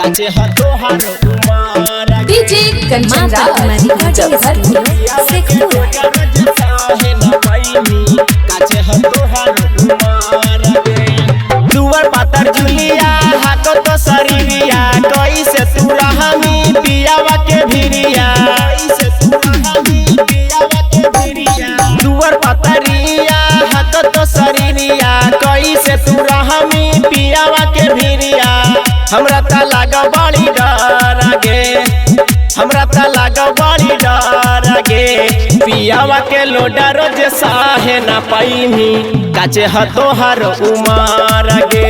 काचे हतोहर उमर डीजे कंचन राज मुजफ्फरपुर शेखपुरा साहे न पैनी काचे हतोहर उमर दुवर पातर जुलिया हाको तो शरीरिया कैसे तू रहमी पियावा के भिरिया कैसे तू रहमी पियावा के भिरिया दुवर पातरिया हाको तो शरीरिया कैसे तू रहमी पियावा के भिरिया हमरा त लागा बड़ी डर गे हमरा त लागा बड़ी डर गे पियावा के लोडा रोज साहे न पैनी काचे हतोहर उमर गे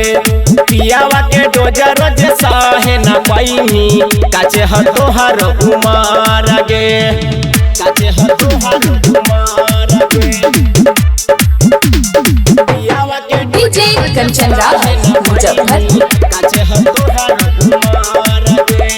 पियावा के डोजा रोज साहे न पैनी काचे हतोहर उमर गे काचे हतोहर उमर गे पियावा के डीजे कंचन राज मुजफ्फरपुर काचे हतोहर उमर गे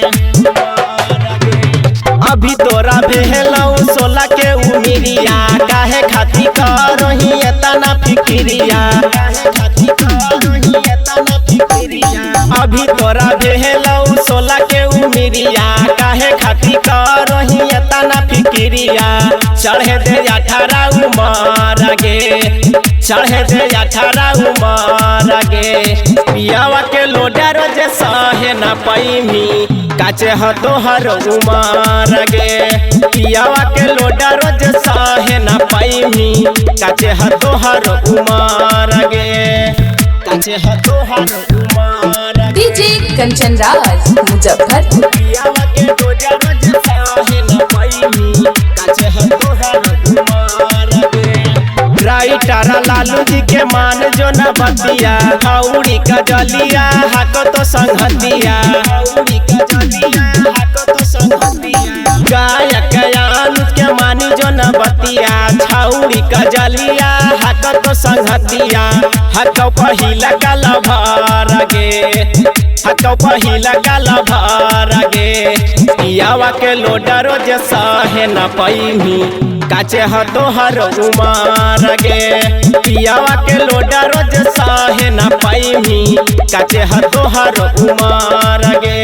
अभी तोरा भेलौ 16 के उमिरिया काहे खाती करही एतना फिक्रिया काहे खाती करही एतना फिक्रिया अभी तोरा भेलौ 16 के उमिरिया काहे खाती करही एतना फिक्रिया चढ़े दे 18 उमर गे चढ़े दे 18 उमर गे पियावा के लोडा रोज साहे न पैमी काचे हतोहर उमर गे पियावा के लोडा रोज साहे न पैमी काचे हतोहर उमर गे काचे हतोहर उमर डीजे कंचन राज मुजफ्फरपुर पियावा के लोडा रोज साहे न पैमी काचे हतोहर उमर गे राइटर लालू जी के मान जो न बतिया हौड़ी का जलिया हाको तो संगतिया हौड़ी का जलिया हाको तो संगतिया गायक अनुज के मानी जो न बतिया छौड़ी का जलिया हाको तो संगतिया हको पहिला का लभर गे हको पहिला का लभर गे पियावा के लोडा रोज साहे न पैमी काचे हतोहर उमर गे पियावा के लोडा रोज साहे न पैमी काचे हतोहर उमर गे।